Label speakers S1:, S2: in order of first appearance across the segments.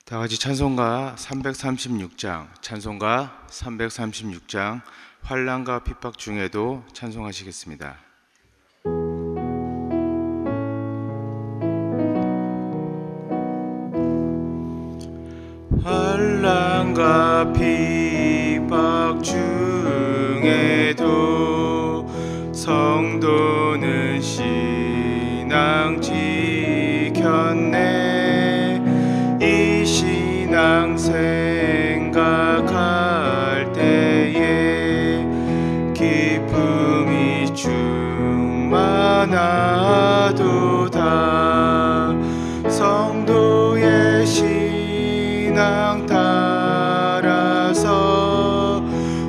S1: 다 같이 찬송가 336장, 찬송가 336장, 환난과 핍박 중에도 찬송하시겠습니다. 환난과 핍박 중에도 성도는 신앙 지켰네. 이 신앙 생각할 때에 기쁨이 충만하도다. 성도의 신앙 따라서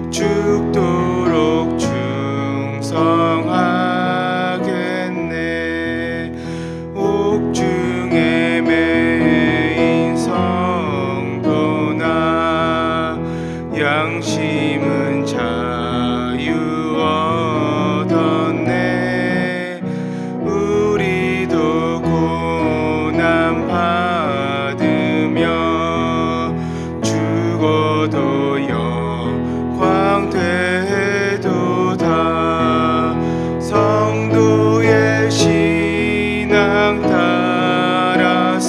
S1: 죽도록 충성하겠네. 옥중에 매인 성도나 양심은 자유 얻었네. 우리도 고난 받으며 죽어도 영광 되도다. 성도의 신앙 따라서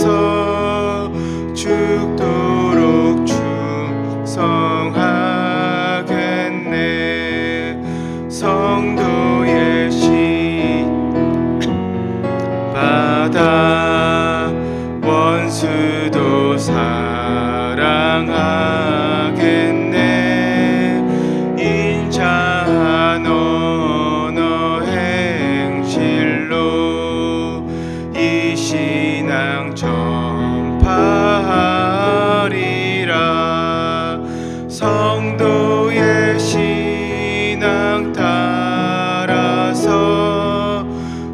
S1: 죽도록 충성하겠네. 성도의 받아 원수도 사랑하겠네. 인자한 언어 행실로 이 신앙 전파하리라. 성도의 신앙 따라서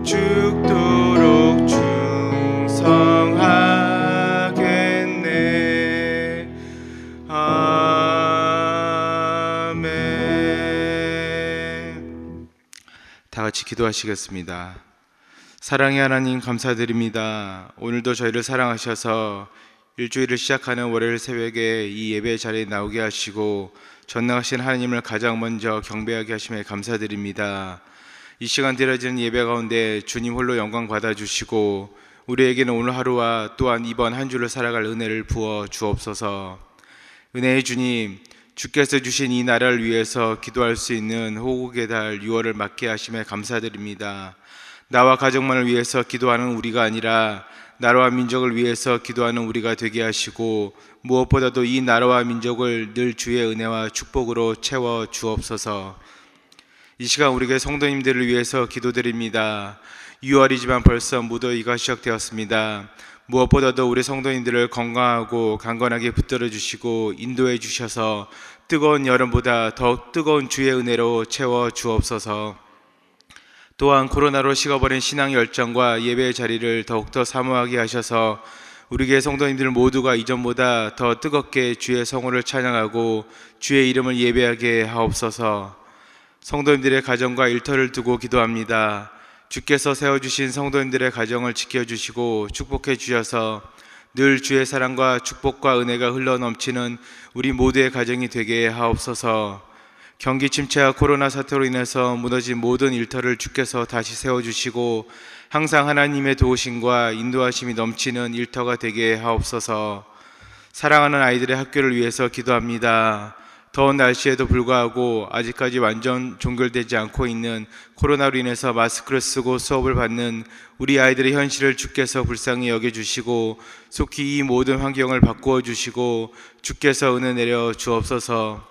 S1: 죽도록 충성하겠네. 아멘. 다 같이 기도하시겠습니다. 사랑의 하나님, 감사드립니다. 오늘도 저희를 사랑하셔서 일주일을 시작하는 월요일 새벽에 이 예배 자리에 나오게 하시고 전능하신 하나님을 가장 먼저 경배하게 하심에 감사드립니다. 이 시간 드려지는 예배 가운데 주님 홀로 영광 받아주시고 우리에게는 오늘 하루와 또한 이번 한 주를 살아갈 은혜를 부어 주옵소서. 은혜의 주님, 주께서 주신 이 나라를 위해서 기도할 수 있는 호국의 달 6월을 맞게 하심에 감사드립니다. 나와 가족만을 위해서 기도하는 우리가 아니라 나라와 민족을 위해서 기도하는 우리가 되게 하시고 무엇보다도 이 나라와 민족을 늘 주의 은혜와 축복으로 채워 주옵소서. 이 시간 우리에게 성도님들을 위해서 기도드립니다. 6월이지만 벌써 무더위가 시작되었습니다. 무엇보다도 우리 성도님들을 건강하고 강건하게 붙들어 주시고 인도해 주셔서 뜨거운 여름보다 더욱 뜨거운 주의 은혜로 채워 주옵소서. 또한 코로나로 식어버린 신앙 열정과 예배의 자리를 더욱더 사모하게 하셔서 우리의 성도님들 모두가 이전보다 더 뜨겁게 주의 성호를 찬양하고 주의 이름을 예배하게 하옵소서. 성도님들의 가정과 일터를 두고 기도합니다. 주께서 세워주신 성도님들의 가정을 지켜주시고 축복해 주셔서 늘 주의 사랑과 축복과 은혜가 흘러넘치는 우리 모두의 가정이 되게 하옵소서. 경기 침체와 코로나 사태로 인해서 무너진 모든 일터를 주께서 다시 세워주시고 항상 하나님의 도우심과 인도하심이 넘치는 일터가 되게 하옵소서. 사랑하는 아이들의 학교를 위해서 기도합니다. 더운 날씨에도 불구하고 아직까지 완전 종결되지 않고 있는 코로나로 인해서 마스크를 쓰고 수업을 받는 우리 아이들의 현실을 주께서 불쌍히 여겨주시고 속히 이 모든 환경을 바꾸어 주시고 주께서 은혜 내려 주옵소서.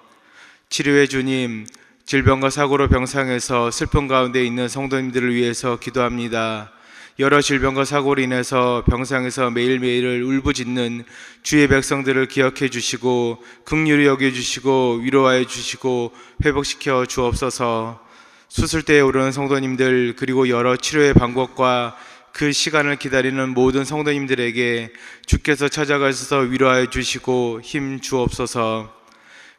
S1: 치료의 주님, 질병과 사고로 병상에서 슬픔 가운데 있는 성도님들을 위해서 기도합니다. 여러 질병과 사고로 인해서 병상에서 매일매일을 울부짖는 주의 백성들을 기억해 주시고 긍휼히 여겨 주시고 위로하여 주시고 회복시켜 주옵소서. 수술대에 오르는 성도님들 그리고 여러 치료의 방법과 그 시간을 기다리는 모든 성도님들에게 주께서 찾아가셔서 위로하여 주시고 힘 주옵소서.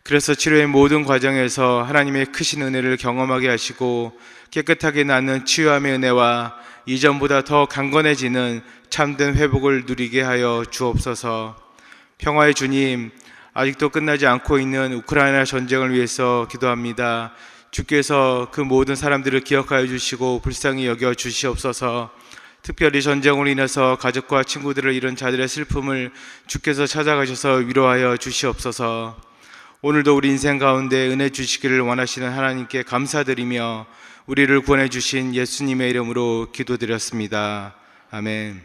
S1: 그래서 치료의 모든 과정에서 하나님의 크신 은혜를 경험하게 하시고 깨끗하게 낫는 치유함의 은혜와 이전보다 더 강건해지는 참된 회복을 누리게 하여 주옵소서. 평화의 주님, 아직도 끝나지 않고 있는 우크라이나 전쟁을 위해서 기도합니다. 주께서 그 모든 사람들을 기억하여 주시고 불쌍히 여겨 주시옵소서. 특별히 전쟁으로 인해서 가족과 친구들을 잃은 자들의 슬픔을 주께서 찾아가셔서 위로하여 주시옵소서. 오늘도 우리 인생 가운데 은혜 주시기를 원하시는 하나님께 감사드리며 우리를 구원해 주신 예수님의 이름으로 기도드렸습니다. 아멘.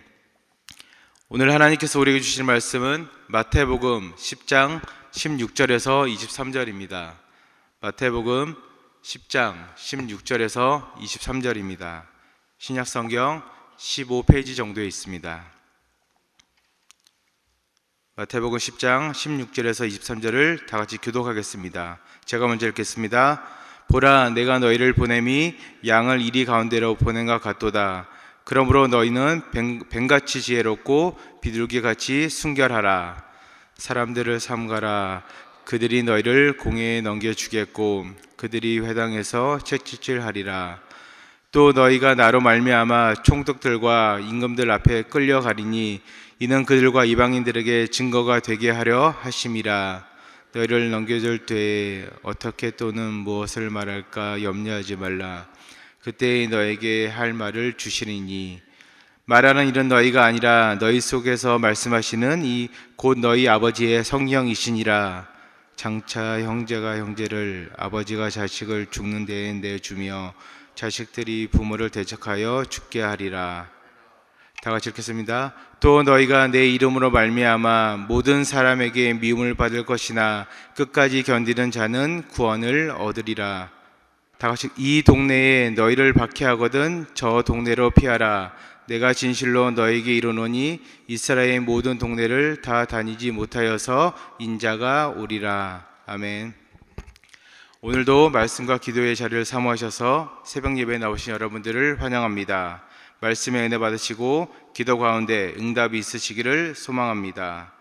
S1: 오늘 하나님께서 우리에게 주신 말씀은 마태복음 10장 16절에서 23절입니다. 마태복음 10장 16절에서 23절입니다. 신약성경 15페이지 정도에 있습니다. 마태복음 10장 16절에서 23절을 다 같이 교독하겠습니다. 제가 먼저 읽겠습니다. 보라, 내가 너희를 보냄이 양을 이리 가운데로 보낸과 같도다. 그러므로 너희는 뱀같이 지혜롭고 비둘기같이 순결하라. 사람들을 삼가라. 그들이 너희를 공회에 넘겨주겠고 그들이 회당에서 채찍질하리라. 또 너희가 나로 말미암아 총독들과 임금들 앞에 끌려가리니 이는 그들과 이방인들에게 증거가 되게 하려 하심이라. 너희를 넘겨줄 때에 어떻게 또는 무엇을 말할까 염려하지 말라. 그때 너에게 할 말을 주시리니 말하는 일은 너희가 아니라 너희 속에서 말씀하시는 이 곧 너희 아버지의 성령이시니라. 장차 형제가 형제를, 아버지가 자식을 죽는 데에 내주며 자식들이 부모를 대적하여 죽게 하리라. 다 같이 읽겠습니다. 또 너희가 내 이름으로 말미암아 모든 사람에게 미움을 받을 것이나 끝까지 견디는 자는 구원을 얻으리라. 다 같이 이 동네에 너희를 박해하거든 저 동네로 피하라. 내가 진실로 너희에게 이르노니 이스라엘 모든 동네를 다 다니지 못하여서 인자가 오리라. 아멘. 오늘도 말씀과 기도의 자리를 사모하셔서 새벽 예배에 나오신 여러분들을 환영합니다. 말씀의 은혜 받으시고 기도 가운데 응답이 있으시기를 소망합니다.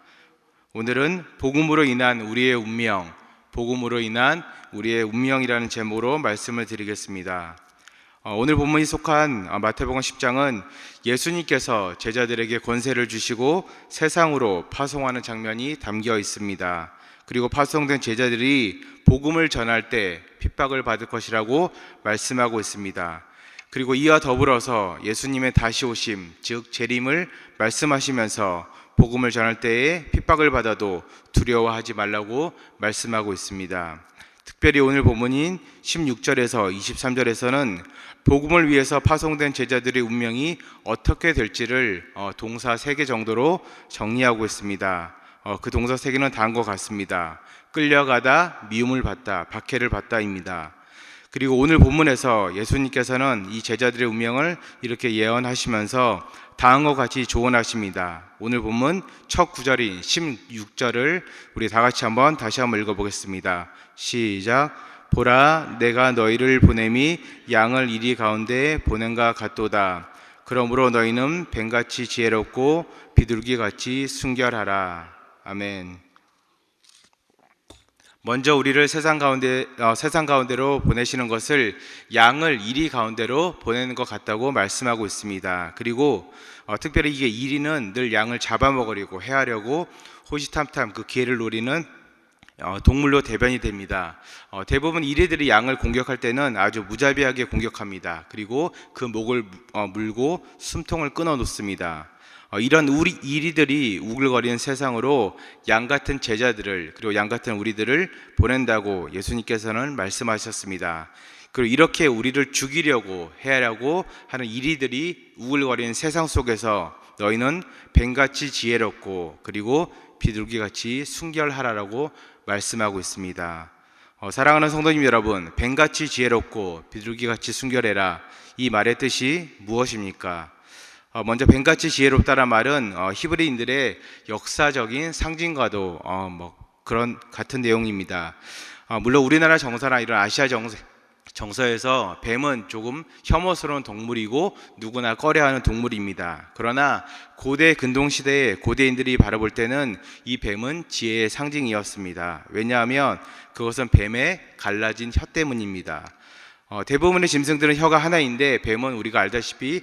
S1: 오늘은 복음으로 인한 우리의 운명, 복음으로 인한 우리의 운명이라는 제목으로 말씀을 드리겠습니다. 오늘 본문이 속한 마태복음 10장은 예수님께서 제자들에게 권세를 주시고 세상으로 파송하는 장면이 담겨 있습니다. 그리고 파송된 제자들이 복음을 전할 때 핍박을 받을 것이라고 말씀하고 있습니다. 그리고 이와 더불어서 예수님의 다시 오심, 즉 재림을 말씀하시면서 복음을 전할 때에 핍박을 받아도 두려워하지 말라고 말씀하고 있습니다. 특별히 오늘 본문인 16절에서 23절에서는 복음을 위해서 파송된 제자들의 운명이 어떻게 될지를 동사 3개 정도로 정리하고 있습니다. 그 동사 3개는 다음과 같습니다. 끌려가다, 미움을 받다, 박해를 받다입니다. 그리고 오늘 본문에서 예수님께서는 이 제자들의 운명을 이렇게 예언하시면서 다음과 같이 조언하십니다. 오늘 본문 첫 구절인 16절을 우리 다 같이 다시 한번 읽어보겠습니다. 시작. 보라, 내가 너희를 보냄이 양을 이리 가운데 보낸과 같도다. 그러므로 너희는 뱀같이 지혜롭고 비둘기같이 순결하라. 아멘. 먼저 우리를 세상 가운데로 보내시는 것을 양을 이리 가운데로 보내는 것 같다고 말씀하고 있습니다. 그리고 특별히 이게 이리는 늘 양을 잡아먹으려고 해하려고 호시탐탐 그 기회를 노리는 동물로 대변이 됩니다. 대부분 이리들이 양을 공격할 때는 아주 무자비하게 공격합니다. 그리고 그 목을 물고 숨통을 끊어 놓습니다. 이런 이리들이 우글거리는 세상으로 양 같은 제자들을, 그리고 양 같은 우리들을 보낸다고 예수님께서는 말씀하셨습니다. 그리고 이렇게 우리를 죽이려고 해하려고 하는 이리들이 우글거리는 세상 속에서 너희는 뱀같이 지혜롭고 그리고 비둘기같이 순결하라라고 말씀하고 있습니다. 사랑하는 성도님 여러분, 뱀같이 지혜롭고 비둘기같이 순결해라, 이 말의 뜻이 무엇입니까? 먼저 뱀같이 지혜롭다란 말은 히브리인들의 역사적인 상징과도 그런 같은 내용입니다. 물론 우리나라 정서나 이런 아시아 정서에서 뱀은 조금 혐오스러운 동물이고 누구나 꺼려하는 동물입니다. 그러나 고대 근동시대에 고대인들이 바라볼 때는 이 뱀은 지혜의 상징이었습니다. 왜냐하면 그것은 뱀의 갈라진 혀 때문입니다. 대부분의 짐승들은 혀가 하나인데 뱀은 우리가 알다시피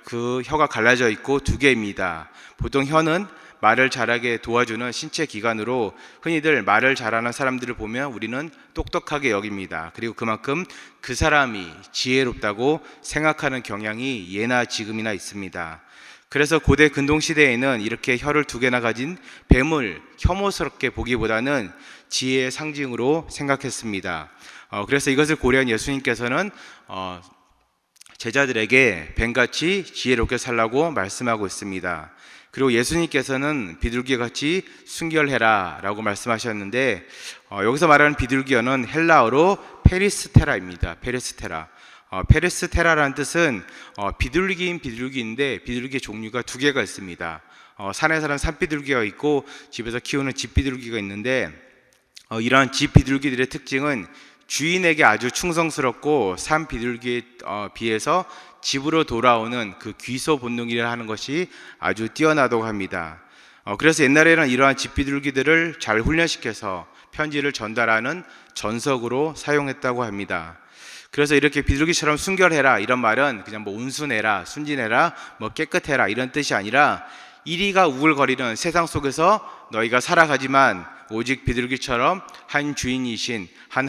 S1: 그 혀가 갈라져 있고 2개입니다. 보통 혀는 말을 잘하게 도와주는 신체 기관으로 흔히들 말을 잘하는 사람들을 보면 우리는 똑똑하게 여깁니다. 그리고 그만큼 그 사람이 지혜롭다고 생각하는 경향이 예나 지금이나 있습니다. 그래서 고대 근동시대에는 이렇게 혀를 두 개나 가진 뱀을 혐오스럽게 보기보다는 지혜의 상징으로 생각했습니다. 그래서 이것을 고려한 예수님께서는 제자들에게 뱀같이 지혜롭게 살라고 말씀하고 있습니다. 그리고 예수님께서는 비둘기같이 순결해라 라고 말씀하셨는데, 여기서 말하는 비둘기어는 헬라어로 페리스테라입니다. 페리스테라. 페리스테라라는 뜻은 비둘기인 비둘기인데, 비둘기 종류가 두 개가 있습니다. 산에 사는 산비둘기가 있고 집에서 키우는 집비둘기가 있는데, 이러한 집비둘기들의 특징은 주인에게 아주 충성스럽고 산 비둘기에 비해서 집으로 돌아오는 그 귀소 본능이라 하는 것이 아주 뛰어나다고 합니다. 그래서 옛날에는 이러한 집비둘기들을 잘 훈련시켜서 편지를 전달하는 전석으로 사용했다고 합니다. 그래서 이렇게 비둘기처럼 순결해라 이런 말은 그냥 뭐 온순해라, 순진해라, 뭐 깨끗해라 이런 뜻이 아니라 이리가 우글거리는 세상 속에서 너희가 살아가지만 오직 비둘기처럼 한 주인이신 한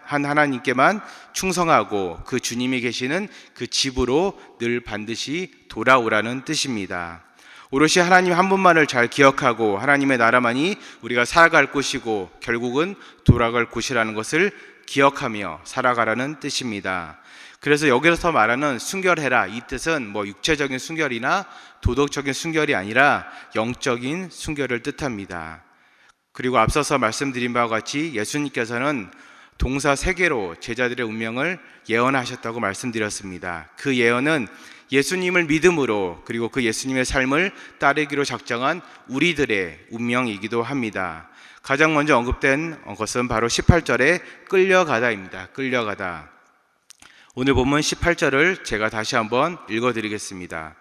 S1: 하나님께만 충성하고 그 주님이 계시는 그 집으로 늘 반드시 돌아오라는 뜻입니다. 오롯이 하나님 한 분만을 잘 기억하고 하나님의 나라만이 우리가 살아갈 곳이고 결국은 돌아갈 곳이라는 것을 기억하며 살아가라는 뜻입니다. 그래서 여기서 말하는 순결해라 이 뜻은 뭐 육체적인 순결이나 도덕적인 순결이 아니라 영적인 순결을 뜻합니다. 그리고 앞서서 말씀드린 바와 같이 예수님께서는 동사 3개로 제자들의 운명을 예언하셨다고 말씀드렸습니다. 그 예언은 예수님을 믿음으로 그리고 그 예수님의 삶을 따르기로 작정한 우리들의 운명이기도 합니다. 가장 먼저 언급된 것은 바로 18절의 끌려가다입니다. 끌려가다. 오늘 본문 18절을 제가 다시 한번 읽어드리겠습니다.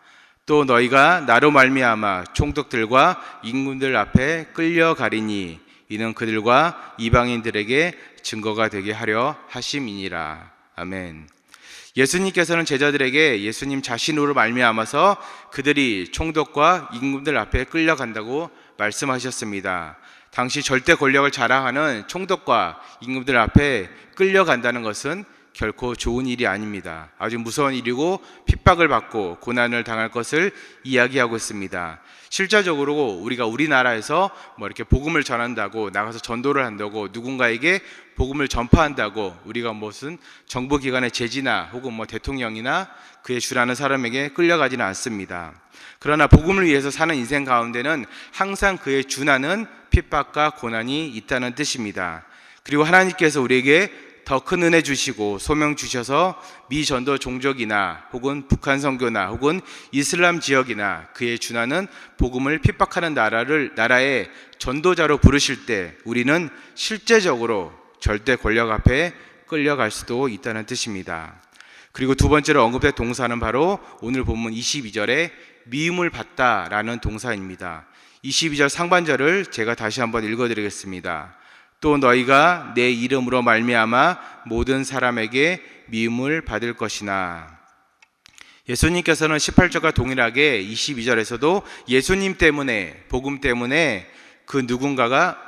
S1: 또 너희가 나로 말미암아 총독들과 임금들 앞에 끌려가리니 이는 그들과 이방인들에게 증거가 되게 하려 하심이니라. 아멘. 예수님께서는 제자들에게 예수님 자신으로 말미암아서 그들이 총독과 임금들 앞에 끌려간다고 말씀하셨습니다. 당시 절대 권력을 자랑하는 총독과 임금들 앞에 끌려간다는 것은 결코 좋은 일이 아닙니다. 아주 무서운 일이고 핍박을 받고 고난을 당할 것을 이야기하고 있습니다. 실제적으로 우리가 우리나라에서 뭐 이렇게 복음을 전한다고 나가서 전도를 한다고 누군가에게 복음을 전파한다고 우리가 무슨 정부기관의 제지나 혹은 뭐 대통령이나 그의 주라는 사람에게 끌려가지는 않습니다. 그러나 복음을 위해서 사는 인생 가운데는 항상 그의 준하는 핍박과 고난이 있다는 뜻입니다. 그리고 하나님께서 우리에게 더 큰 은혜 주시고 소명 주셔서 미전도 종족이나 혹은 북한 선교나 혹은 이슬람 지역이나 그에 준하는 복음을 핍박하는 나라의 전도자로 부르실 때 우리는 실제적으로 절대 권력 앞에 끌려갈 수도 있다는 뜻입니다. 그리고 두 번째로 언급된 동사는 바로 오늘 본문 22절에 미움을 받다라는 동사입니다. 22절 상반절을 제가 다시 한번 읽어드리겠습니다. 또 너희가 내 이름으로 말미암아 모든 사람에게 미움을 받을 것이나. 예수님께서는 18절과 동일하게 22절에서도 예수님 때문에 복음 때문에 그 누군가가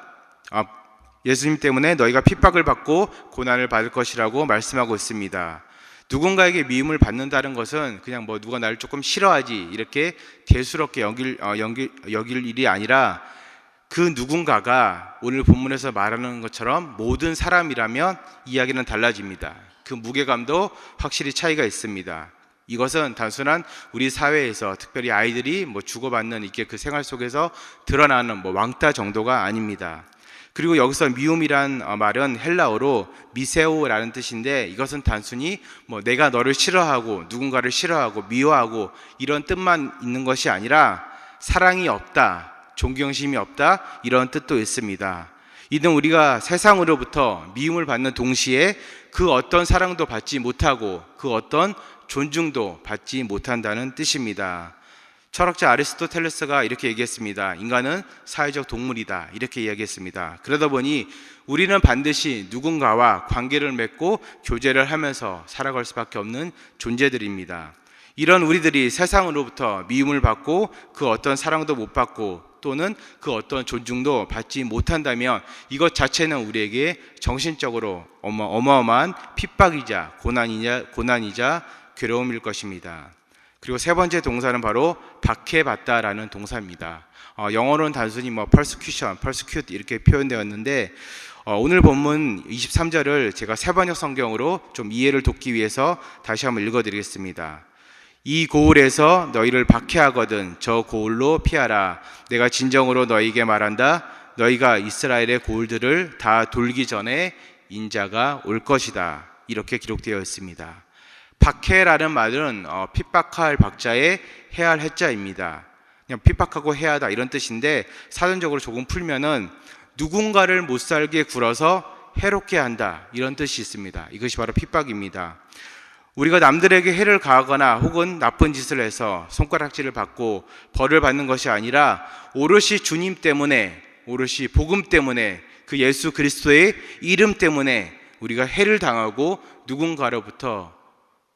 S1: 예수님 때문에 너희가 핍박을 받고 고난을 받을 것이라고 말씀하고 있습니다. 누군가에게 미움을 받는다는 것은 그냥 뭐 누가 나를 조금 싫어하지 이렇게 대수롭게 여길 일이 아니라 그 누군가가 오늘 본문에서 말하는 것처럼 모든 사람이라면 이야기는 달라집니다. 그 무게감도 확실히 차이가 있습니다. 이것은 단순한 우리 사회에서 특별히 아이들이 뭐 주고받는 이렇게 그 생활 속에서 드러나는 뭐 왕따 정도가 아닙니다. 그리고 여기서 미움이란 말은 헬라어로 미세오라는 뜻인데 이것은 단순히 뭐 내가 너를 싫어하고 누군가를 싫어하고 미워하고 이런 뜻만 있는 것이 아니라 사랑이 없다, 존경심이 없다 이런 뜻도 있습니다. 이는 우리가 세상으로부터 미움을 받는 동시에 그 어떤 사랑도 받지 못하고 그 어떤 존중도 받지 못한다는 뜻입니다. 철학자 아리스토텔레스가 이렇게 얘기했습니다. 인간은 사회적 동물이다 이렇게 이야기했습니다. 그러다 보니 우리는 반드시 누군가와 관계를 맺고 교제를 하면서 살아갈 수밖에 없는 존재들입니다. 이런 우리들이 세상으로부터 미움을 받고 그 어떤 사랑도 못 받고 또는 그 어떤 존중도 받지 못한다면 이것 자체는 우리에게 정신적으로 어마어마한 핍박이자 고난이자 괴로움일 것입니다. 그리고 세 번째 동사는 바로 박해받다라는 동사입니다. 영어로는 단순히 persecution, persecute 이렇게 표현되었는데 오늘 본문 23절을 제가 세번역 성경으로 좀 이해를 돕기 위해서 다시 한번 읽어드리겠습니다. 이 고을에서 너희를 박해하거든 저 고을로 피하라. 내가 진정으로 너희에게 말한다. 너희가 이스라엘의 고을들을 다 돌기 전에 인자가 올 것이다. 이렇게 기록되어 있습니다. 박해라는 말은 핍박할 박자에 해할 해자입니다. 그냥 핍박하고 해하다 이런 뜻인데 사전적으로 조금 풀면은 누군가를 못 살게 굴어서 해롭게 한다 이런 뜻이 있습니다. 이것이 바로 핍박입니다. 우리가 남들에게 해를 가하거나 혹은 나쁜 짓을 해서 손가락질을 받고 벌을 받는 것이 아니라 오롯이 주님 때문에, 오롯이 복음 때문에, 그 예수 그리스도의 이름 때문에 우리가 해를 당하고 누군가로부터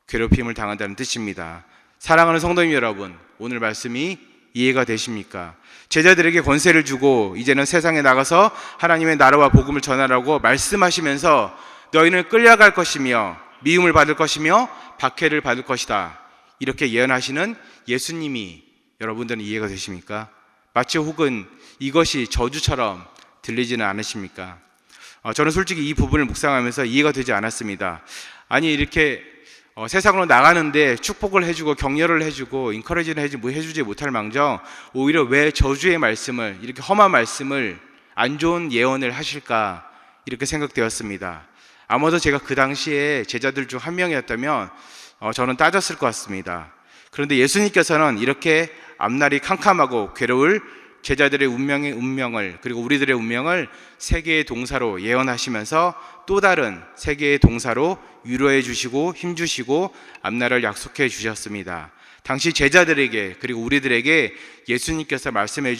S1: 괴롭힘을 당한다는 뜻입니다. 사랑하는 성도님 여러분, 오늘 말씀이 이해가 되십니까? 제자들에게 권세를 주고 이제는 세상에 나가서 하나님의 나라와 복음을 전하라고 말씀하시면서 너희는 끌려갈 것이며 미움을 받을 것이며 박해를 받을 것이다 이렇게 예언하시는 예수님이 여러분들은 이해가 되십니까? 마치 혹은 이것이 저주처럼 들리지는 않으십니까? 저는 솔직히 이 부분을 묵상하면서 이해가 되지 않았습니다. 아니 이렇게 세상으로 나가는데 축복을 해주고 격려를 해주고 인커레이지를 해주지 못할 망정 오히려 왜 저주의 말씀을 이렇게 험한 말씀을 안 좋은 예언을 하실까 이렇게 생각되었습니다. 아마도 제가 그 당시에 제자들 중 한 명이었다면 저는 따졌을 것 같습니다. 그런데 예수님께서는 이렇게 앞날이 캄캄하고 괴로울 제자들의 운명을 그리고 우리들의 운명을 세 개의 동사로 예언하시면서 또 다른 세 개의 동사로 위로해 주시고 힘 주시고 앞날을 약속해 주셨습니다. 당시 제자들에게 그리고 우리들에게 예수님께서 말씀해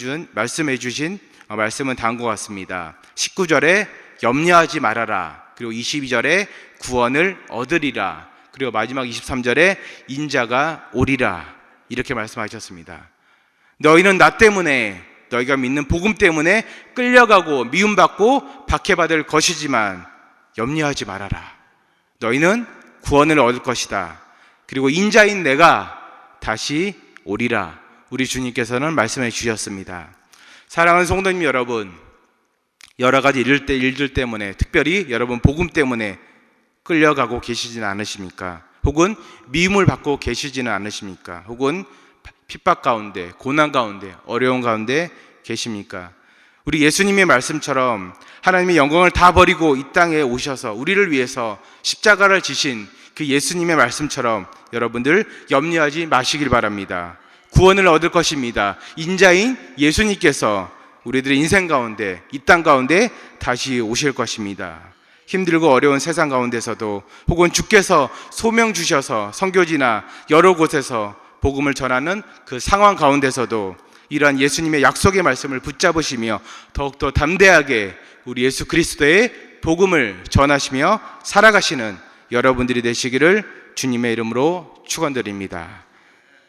S1: 주신 말씀은 다음과 같습니다. 19절에 염려하지 말아라. 그리고 22절에 구원을 얻으리라. 그리고 마지막 23절에 인자가 오리라. 이렇게 말씀하셨습니다. 너희는 나 때문에 너희가 믿는 복음 때문에 끌려가고 미움받고 박해받을 것이지만 염려하지 말아라. 너희는 구원을 얻을 것이다. 그리고 인자인 내가 다시 오리라. 우리 주님께서는 말씀해 주셨습니다. 사랑하는 성도님 여러분, 여러 가지 일들 때문에 특별히 여러분 복음 때문에 끌려가고 계시지는 않으십니까? 혹은 미움을 받고 계시지는 않으십니까? 혹은 핍박 가운데, 고난 가운데, 어려운 가운데 계십니까? 우리 예수님의 말씀처럼 하나님의 영광을 다 버리고 이 땅에 오셔서 우리를 위해서 십자가를 지신 그 예수님의 말씀처럼 여러분들 염려하지 마시길 바랍니다. 구원을 얻을 것입니다. 인자인 예수님께서 우리들의 인생 가운데, 이 땅 가운데 다시 오실 것입니다. 힘들고 어려운 세상 가운데서도 혹은 주께서 소명 주셔서 선교지나 여러 곳에서 복음을 전하는 그 상황 가운데서도 이러한 예수님의 약속의 말씀을 붙잡으시며 더욱더 담대하게 우리 예수 그리스도의 복음을 전하시며 살아가시는 여러분들이 되시기를 주님의 이름으로 축원드립니다.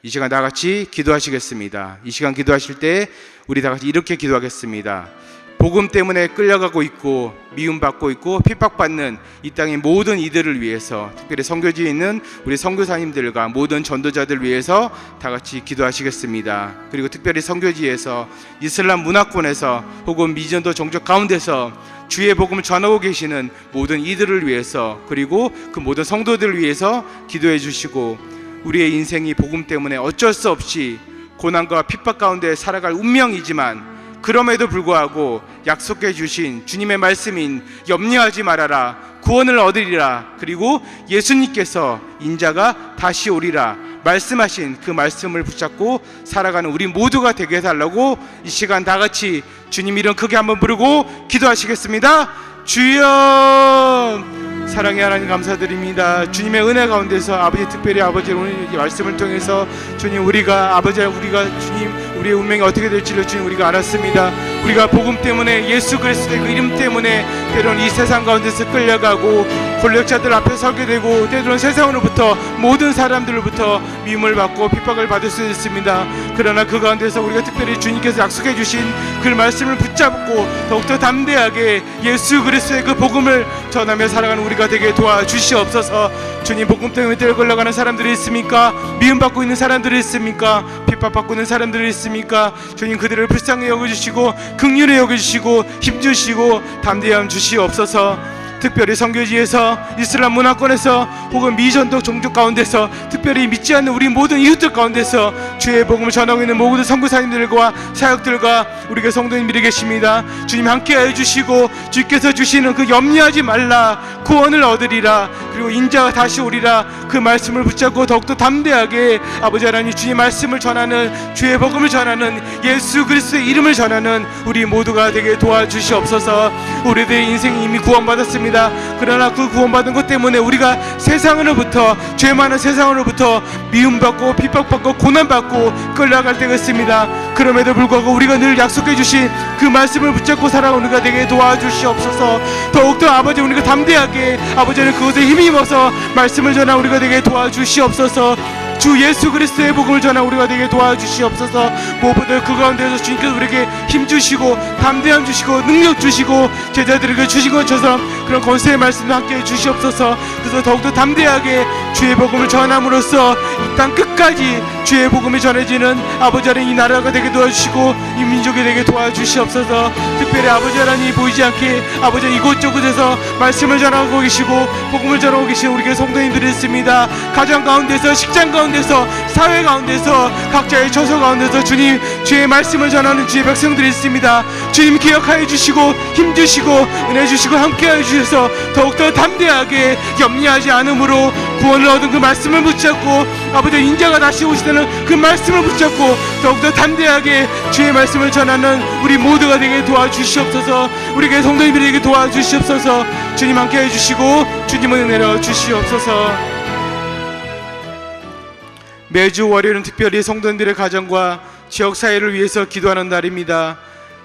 S1: 이 시간 다 같이 기도하시겠습니다. 이 시간 기도하실 때 우리 다 같이 이렇게 기도하겠습니다. 복음 때문에 끌려가고 있고 미움받고 있고 핍박받는 이 땅의 모든 이들을 위해서, 특별히 선교지에 있는 우리 선교사님들과 모든 전도자들 위해서 다 같이 기도하시겠습니다. 그리고 특별히 선교지에서 이슬람 문화권에서 혹은 미전도 종족 가운데서 주의 복음을 전하고 계시는 모든 이들을 위해서, 그리고 그 모든 성도들을 위해서 기도해 주시고, 우리의 인생이 복음 때문에 어쩔 수 없이 고난과 핍박 가운데 살아갈 운명이지만 그럼에도 불구하고 약속해 주신 주님의 말씀인 염려하지 말아라, 구원을 얻으리라, 그리고 예수님께서 인자가 다시 오리라 말씀하신 그 말씀을 붙잡고 살아가는 우리 모두가 되게 해달라고 이 시간 다 같이 주님 이름 크게 한번 부르고 기도하시겠습니다. 주여, 사랑의 하나님 감사드립니다. 주님의 은혜 가운데서 아버지, 특별히 아버지 오늘 이 말씀을 통해서 주님 우리가 주님 우리의 운명이 어떻게 될지를 주님 우리가 알았습니다. 우리가 복음 때문에 예수 그리스도의 그 이름 때문에 때로는 이 세상 가운데서 끌려가고 권력자들 앞에 서게 되고 때로는 세상으로부터 모든 사람들로부터 미움을 받고 핍박을 받을 수 있습니다. 그러나 그 가운데서 우리가 특별히 주님께서 약속해 주신 그 말씀을 붙잡고 더욱더 담대하게 예수 그리스도의 그 복음을 전하며 살아가는 우리가 되게 도와주시옵소서. 주님, 복음 때문에 끌려가는 사람들이 있습니까? 미움받고 있는 사람들이 있습니까? 핍박받고 있는 사람들이 있습니까? 주님, 그들을 불쌍히 여겨주시고 긍휼히 여겨주시고 힘주시고 담대함 주시옵소서. 특별히 선교지에서 이슬람 문화권에서 혹은 미전도 종족 가운데서 특별히 믿지 않는 우리 모든 이웃들 가운데서 주의 복음을 전하고 있는 모든 선교사님들과 사역들과 우리 교회 성도님들이 계십니다. 주님, 함께하여 주시고 주께서 주시는 그 염려하지 말라 구원을 얻으리라 그리고 인자가 다시 오리라 그 말씀을 붙잡고 더욱더 담대하게 아버지 하나님 주의 말씀을 전하는 주의 복음을 전하는 예수 그리스도의 이름을 전하는 우리 모두가 되게 도와주시옵소서. 우리들의 인생이 이미 구원받았습니다. 그러나 그 구원받은 것 때문에 우리가 세상으로부터 죄 많은 세상으로부터 미움받고 핍박받고 고난받고 끌려갈 때가 있습니다. 그럼에도 불구하고 우리가 늘 약속해 주신 그 말씀을 붙잡고 살아가는 우리가 되게 도와주시옵소서. 더욱더 아버지 우리가 담대하게 아버지는 그것에 힘입어서 말씀을 전하 우리가 되게 도와주시옵소서. 주 예수 그리스도의 복음을 전하 우리가 되게 도와주시옵소서. 무엇보다 그 가운데서 주님께서 우리에게 힘주시고 담대함 주시고 능력 주시고 제자들에게 주신 것처럼 그런 권세의 말씀도 함께 주시옵소서. 그래서 더욱더 담대하게 주의 복음을 전함으로써 이 땅 끝까지 주의 복음이 전해지는 아버지 하나님 이 나라가 되게 도와주시고 이 민족이 되게 도와주시옵소서. 특별히 아버지 하나님 보이지 않게 아버지 이곳저곳에서 말씀을 전하고 계시고 복음을 전하고 계신 우리 교회 성도님들이 있습니다. 가정 가운데서 식장 가운데서 사회 가운데서 각자의 처소 가운데서 주님 주의 말씀을 전하는 주의 백성들이 있습니다. 주님 기억하여 주시고 힘주시고 은혜 주시고 함께하여 주셔서 더욱더 담대하게 염려하지 않으므로 구원을 얻은 그 말씀을 붙잡고 아버지 인자가 다시 오시다는 그 말씀을 붙잡고 더욱더 담대하게 주의 말씀을 전하는 우리 모두가 되게 도와주시옵소서. 우리에게 성도님들에게 도와주시옵소서. 주님 함께해 주시고 주님은 은혜로 주시옵소서. 매주 월요일은 특별히 성도님들의 가정과 지역 사회를 위해서 기도하는 날입니다.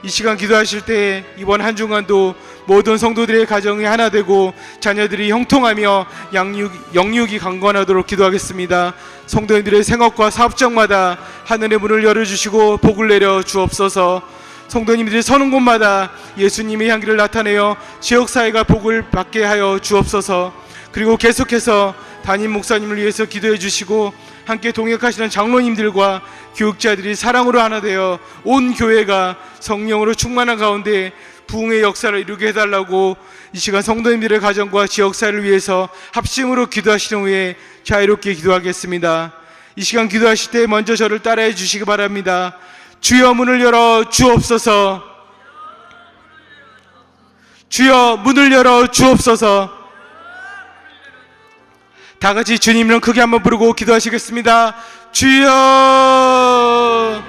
S1: 이 시간 기도하실 때 이번 한 주간도 모든 성도들의 가정이 하나 되고 자녀들이 형통하며 영육이 강건하도록 기도하겠습니다. 성도님들의 생업과 사업장마다 하늘의 문을 열어주시고 복을 내려 주옵소서. 성도님들이 서는 곳마다 예수님의 향기를 나타내어 지역사회가 복을 받게 하여 주옵소서. 그리고 계속해서 담임 목사님을 위해서 기도해 주시고 함께 동역하시는 장로님들과 교육자들이 사랑으로 하나 되어 온 교회가 성령으로 충만한 가운데 부흥의 역사를 이루게 해달라고 이 시간 성도님들의 가정과 지역사회를 위해서 합심으로 기도하시는 후에 자유롭게 기도하겠습니다. 이 시간 기도하실 때 먼저 저를 따라해 주시기 바랍니다. 주여 문을 열어 주옵소서. 주여 문을 열어 주옵소서. 다 같이 주님 이름 크게 한번 부르고 기도하시겠습니다. 주여.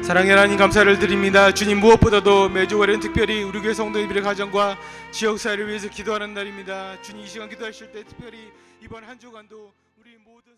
S1: 사랑의 하나님 감사를 드립니다. 주님 무엇보다도 매주 월요일은 특별히 우리 교회 성도님들의 가정과 지역사회를 위해서 기도하는 날입니다. 주님 이 시간 기도하실 때 특별히 이번 한 주간도 우리 모든